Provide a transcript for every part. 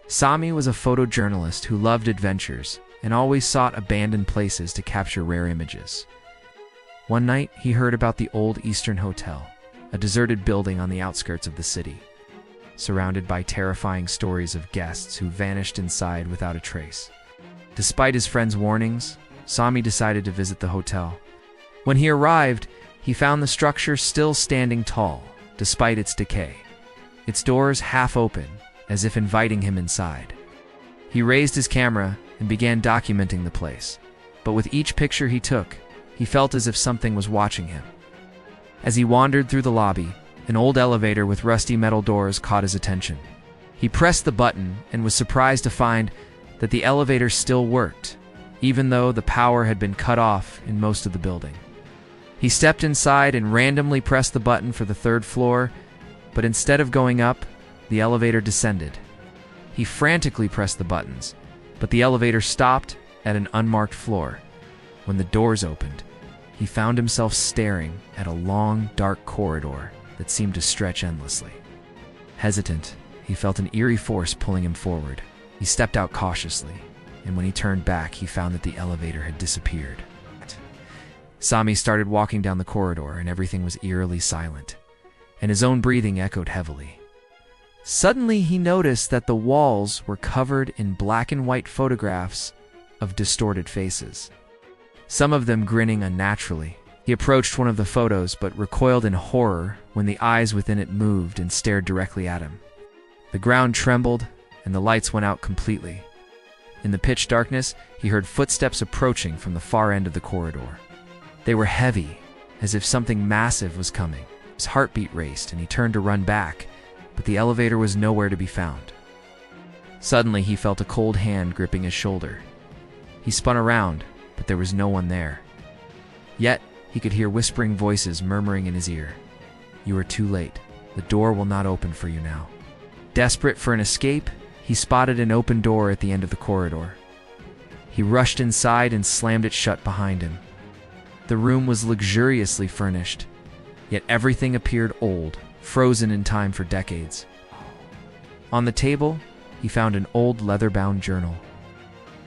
Sami was a photojournalist who loved adventures and always sought abandoned places to capture rare images. One night, he heard about the old Eastern Hotel, a deserted building on the outskirts of the city, surrounded by terrifying stories of guests who vanished inside without a trace. Despite his friend's warnings, Sami decided to visit the hotel. When he arrived, he found the structure still standing tall, despite its decay, its doors half open, as if inviting him inside. He raised his camera and began documenting the place, but with each picture he took, he felt as if something was watching him. As he wandered through the lobby, an old elevator with rusty metal doors caught his attention. He pressed the button and was surprised to find that the elevator still worked, even though the power had been cut off in most of the building. He stepped inside and randomly pressed the button for the third floor, but instead of going up, the elevator descended. He frantically pressed the buttons, but the elevator stopped at an unmarked floor. When the doors opened, he found himself staring at a long, dark corridor that seemed to stretch endlessly. Hesitant, he felt an eerie force pulling him forward. He stepped out cautiously, and when he turned back, he found that the elevator had disappeared. Sami started walking down the corridor, and everything was eerily silent, and his own breathing echoed heavily. Suddenly, he noticed that the walls were covered in black and white photographs of distorted faces, some of them grinning unnaturally. He approached one of the photos, but recoiled in horror when the eyes within it moved and stared directly at him. The ground trembled, and the lights went out completely. In the pitch darkness, he heard footsteps approaching from the far end of the corridor. They were heavy, as if something massive was coming. His heartbeat raced, and he turned to run back, but the elevator was nowhere to be found. Suddenly, he felt a cold hand gripping his shoulder. He spun around, but there was no one there. Yet, he could hear whispering voices murmuring in his ear. "You are too late. The door will not open for you now." Desperate for an escape, he spotted an open door at the end of the corridor. He rushed inside and slammed it shut behind him. The room was luxuriously furnished, yet everything appeared old, frozen in time for decades. On the table, he found an old leather-bound journal.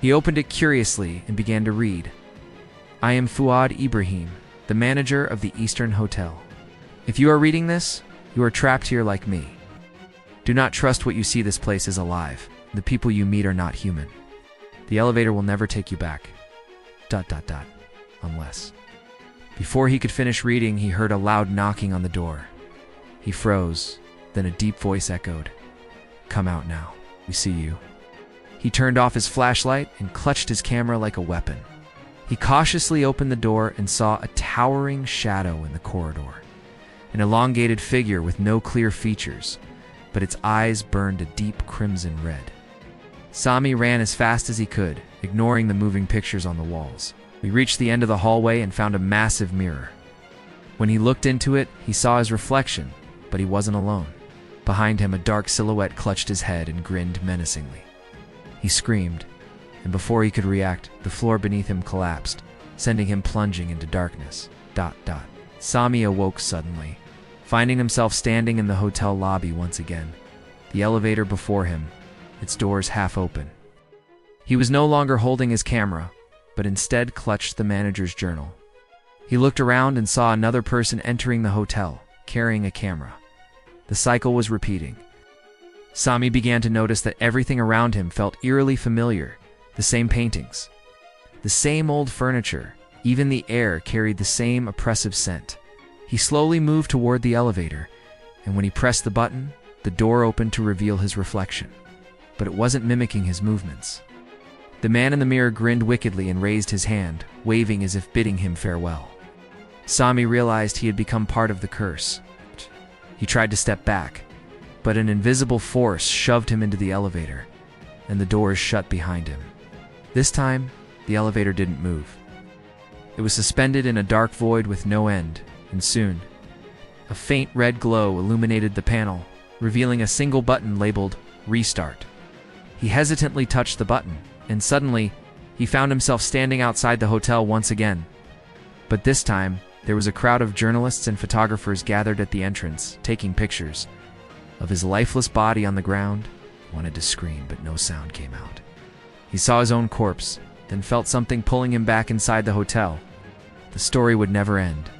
He opened it curiously and began to read. "I am Fuad Ibrahim, the manager of the Eastern Hotel. If you are reading this, you are trapped here like me. Do not trust what you see. This place is alive. The people you meet are not human. The elevator will never take you back. ... Unless..." Before he could finish reading, he heard a loud knocking on the door. He froze, then a deep voice echoed, "Come out now. We see you." He turned off his flashlight and clutched his camera like a weapon. He cautiously opened the door and saw a towering shadow in the corridor, an elongated figure with no clear features, but its eyes burned a deep crimson red. Sami ran as fast as he could, ignoring the moving pictures on the walls. We reached the end of the hallway and found a massive mirror. When he looked into it, he saw his reflection, but he wasn't alone. Behind him, a dark silhouette clutched his head and grinned menacingly. He screamed, and before he could react, the floor beneath him collapsed, sending him plunging into darkness. Sami awoke suddenly, finding himself standing in the hotel lobby once again, the elevator before him, its doors half open. He was no longer holding his camera, but instead clutched the manager's journal. He looked around and saw another person entering the hotel, carrying a camera. The cycle was repeating. Sami began to notice that everything around him felt eerily familiar. The same paintings, the same old furniture, even the air carried the same oppressive scent. He slowly moved toward the elevator, and when he pressed the button, the door opened to reveal his reflection. But it wasn't mimicking his movements. The man in the mirror grinned wickedly and raised his hand, waving as if bidding him farewell. Sami realized he had become part of the curse. He tried to step back, but an invisible force shoved him into the elevator, and the doors shut behind him. This time, the elevator didn't move. It was suspended in a dark void with no end, and soon, a faint red glow illuminated the panel, revealing a single button labeled Restart. He hesitantly touched the button, and suddenly, he found himself standing outside the hotel once again. But this time, there was a crowd of journalists and photographers gathered at the entrance, taking pictures of his lifeless body on the ground, wanted to scream, but no sound came out. He saw his own corpse, then felt something pulling him back inside the hotel. The story would never end.